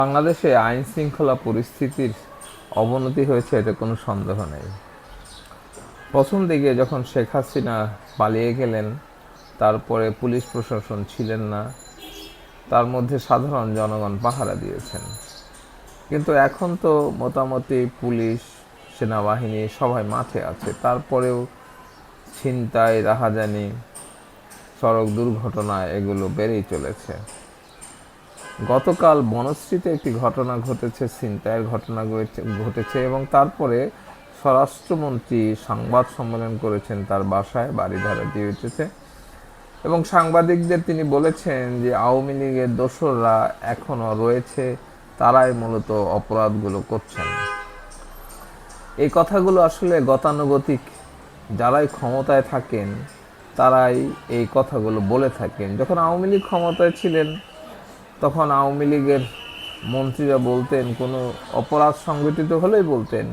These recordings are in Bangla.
বাংলাদেশে আইন শৃঙ্খলা পরিস্থিতির অবনতি হয়েছে, এতে কোনো সন্দেহ নেই। প্রথম দিকে যখন শেখ হাসিনা পালিয়ে গেলেন, তারপরে পুলিশ প্রশাসন ছিলেন না, তার মধ্যে সাধারণ জনগণ পাহারা দিয়েছেন। কিন্তু এখন তো মোটামুটি পুলিশ, সেনাবাহিনী সবাই মাঠে আছে, তারপরেও ছিনতাই, রাহাজানি, সড়ক দুর্ঘটনা এগুলো বেড়েই চলেছে। গতকাল বনশ্রীতে একটি ঘটনা ঘটেছে, ছিনতাইয়ের ঘটনা ঘটেছে এবং তারপরে স্বরাষ্ট্রমন্ত্রী সংবাদ সম্মেলন করেছেন তার বাসায়, বাড়িধারা ডিউটিতে, এবং সাংবাদিকদের তিনি বলেছেন যে আওয়ামী লীগের দোসররা এখনো রয়েছে, তারাই মূলত অপরাধগুলো করছেন। এই কথাগুলো আসলে গতানুগতিক, যারাই ক্ষমতায় থাকেন তারাই এই কথাগুলো বলে থাকেন। যখন আওয়ামী লীগ ক্ষমতায় ছিলেন তখন আওয়ামী লীগের মন্ত্রীরা বলতেন, কোনো অপরাধ সংগঠিত হলেই বলতেন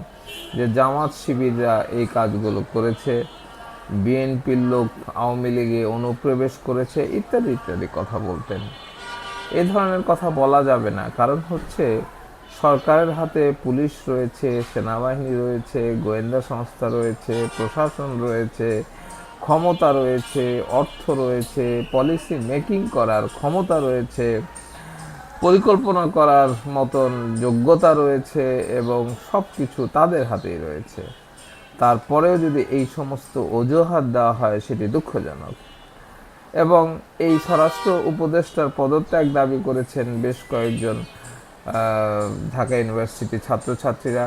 যে জামাত শিবিররা এই কাজগুলো করেছে, বিএনপির লোক আওয়ামী লীগে অনুপ্রবেশ করেছে, ইত্যাদি ইত্যাদি কথা বলতেন। এই ধরনের কথা বলা যাবে না, কারণ হচ্ছে সরকারের হাতে পুলিশ রয়েছে, সেনাবাহিনী রয়েছে, গোয়েন্দা সংস্থা রয়েছে, প্রশাসন রয়েছে, ক্ষমতা রয়েছে, অর্থ রয়েছে, পলিসি মেকিং করার ক্ষমতা রয়েছে, পরিকল্পনা করার মতন যোগ্যতা রয়েছে, এবং সব কিছু তাদের হাতেই রয়েছে। তারপরেও যদি এই সমস্ত অজুহাত দেওয়া হয়, সেটি দুঃখজনক। এবং এই স্বরাষ্ট্র উপদেষ্টার পদত্যাগ দাবি করেছেন বেশ কয়েকজন ঢাকা ইউনিভার্সিটির ছাত্রছাত্রীরা।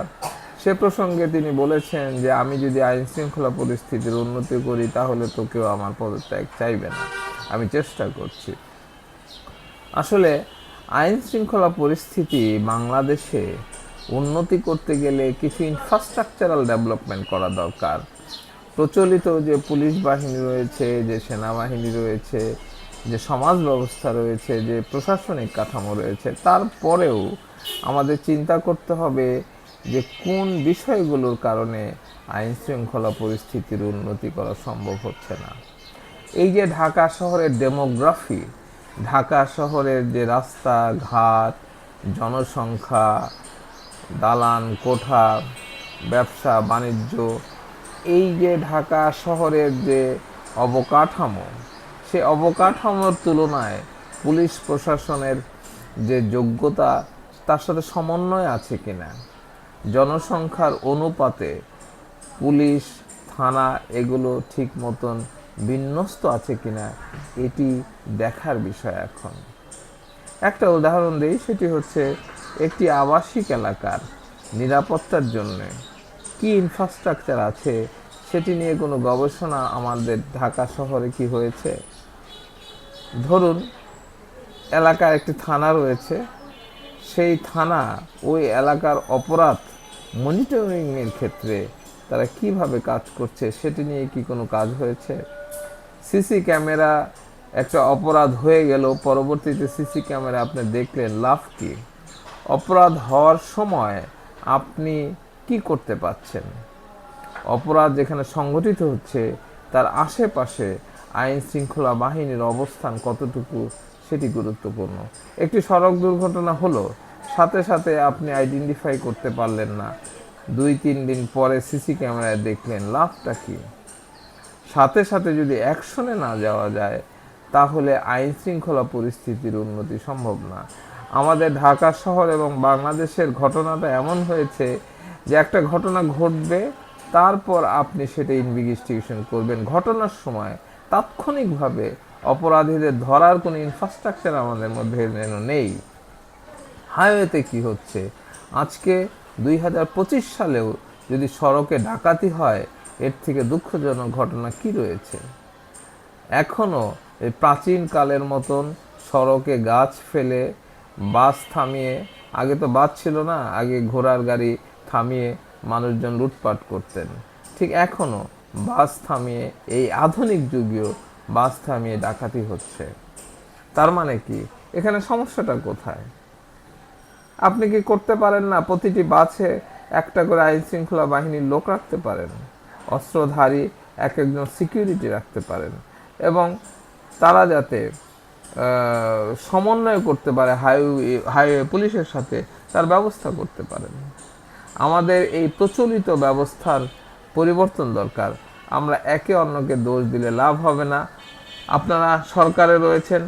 সে প্রসঙ্গে তিনি বলেছেন যে আমি যদি আইন শৃঙ্খলা পরিস্থিতির উন্নতি করি তাহলে তো কেউ আমার পদত্যাগ চাইবে না, আমি চেষ্টা করছি। আসলে আইন শৃঙ্খলা পরিস্থিতি বাংলাদেশে উন্নতি করতে গেলে কিছু ইনফ্রাস্ট্রাকচারাল ডেভেলপমেন্ট করা দরকার। প্রচলিত যে পুলিশ বাহিনী রয়েছে, যে সেনাবাহিনী রয়েছে, যে সমাজ ব্যবস্থা রয়েছে, যে প্রশাসনিক কাঠামো রয়েছে, তারপরেও আমাদের চিন্তা করতে হবে যে কোন বিষয়গুলোর কারণে আইন শৃঙ্খলা পরিস্থিতির উন্নতি করা সম্ভব হচ্ছে না। এই যে ঢাকা শহরের ডেমোগ্রাফি, ঢাকা শহরের যে রাস্তাঘাট, জনসংখ্যা, দালান কোঠা, ব্যবসা বাণিজ্য, এই যে ঢাকা শহরের যে অবকাঠামো, সে অবকাঠামোর তুলনায় পুলিশ প্রশাসনের যে যোগ্যতা, তার সাথে সমন্বয় আছে কিনা, জনসংখ্যার অনুপাতে পুলিশ, থানা এগুলো ঠিক মতন বিন্যস্ত আছে কিনা, এটি দেখার বিষয়। এখন একটা উদাহরণ দিই, সেটি হচ্ছে একটি আবাসিক এলাকার নিরাপত্তার জন্য কি ইনফ্রাস্ট্রাকচার আছে, সেটি নিয়ে কোনো গবেষণা আমাদের ঢাকা শহরে কি হয়েছে? ধরুন এলাকার একটি থানা রয়েছে, সেই থানা ওই এলাকার অপরাধ মনিটরিংয়ের ক্ষেত্রে তারা কিভাবে কাজ করছে, সেটি নিয়ে কি কোনো কাজ হয়েছে? সিসি ক্যামেরা, একটা অপরাধ হয়ে গেল, পরবর্তীতে সিসি ক্যামেরা আপনি দেখলেন, লাভ কি? অপরাধ হওয়ার সময় আপনি কি করতে পারছেন? অপরাধ যেখানে সংঘটিত হচ্ছে তার আশেপাশে আইন শৃঙ্খলা বাহিনীর অবস্থান কতটুকু, সেটি গুরুত্বপূর্ণ। একটি সড়ক দুর্ঘটনা হলো, সাথে সাথে আপনি আইডেন্টিফাই করতে পারলেন না, 2-3 দিন পরে সিসি ক্যামেরায় দেখলেন, লাভটা কি? সাথে সাথে যদি অ্যাকশনে না যাওয়া যায়, তাহলে আইন শৃঙ্খলা পরিস্থিতির উন্নতি সম্ভব না। আমাদের ঢাকা শহর এবং বাংলাদেশের ঘটনাটা এমন হয়েছে যে একটা ঘটনা ঘটবে, তারপর আপনি সেটা ইনভেস্টিগেশন করবেন। ঘটনার সময় তাৎক্ষণিকভাবে অপরাধীদের ধরার কোনো ইনফ্রাস্ট্রাকচার আমাদের মধ্যে নেই। হাইওয়েতে কি হচ্ছে আজকে 2025 সালেও যদি সড়কে ডাকাতি হয়, এর থেকে দুঃখজনক ঘটনা কি রয়েছে? এখনও এই প্রাচীন কালের মতন সড়কে গাছ ফেলে বাস থামিয়ে, আগে তো বাস ছিল না, আগে ঘোড়ার গাড়ি থামিয়ে মানুষজন লুটপাট করতেন, ঠিক এখনও বাস থামিয়ে, এই আধুনিক যুগেও বাস থামিয়ে ডাকাতি হচ্ছে। তার মানে কি, এখানে সমস্যাটা কোথায়? আপনি কি করতে পারেন না প্রতিটি বাসে একটা করে আইন শৃঙ্খলা বাহিনীর লোক রাখতে পারেন, অস্ত্রধারী এক একজন সিকিউরিটি রাখতে পারেন, এবং তারা যাতে সমন্বয় করতে পারে হাইওয়ে পুলিশের সাথে, তার ব্যবস্থা করতে পারেন। আমাদের এই প্রচলিত ব্যবস্থার পরিবর্তন দরকার। আমরা একে অন্যকে দোষ দিলে লাভ হবে না। আপনারা সরকারে রয়েছেন,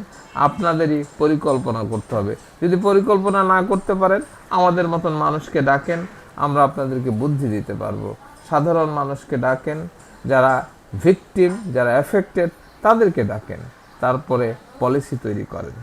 আপনাদেরই পরিকল্পনা করতে হবে। যদি পরিকল্পনা না করতে পারেন, আমাদের মতন মানুষকে ডাকেন, আমরা আপনাদেরকে বুদ্ধি দিতে পারবো। সাধারণ মানুষকে ডাকেন, যারা ভিকটিম, যারা এফেক্টেড, তাদেরকে ডাকেন, তারপরে পলিসি তৈরি করেন।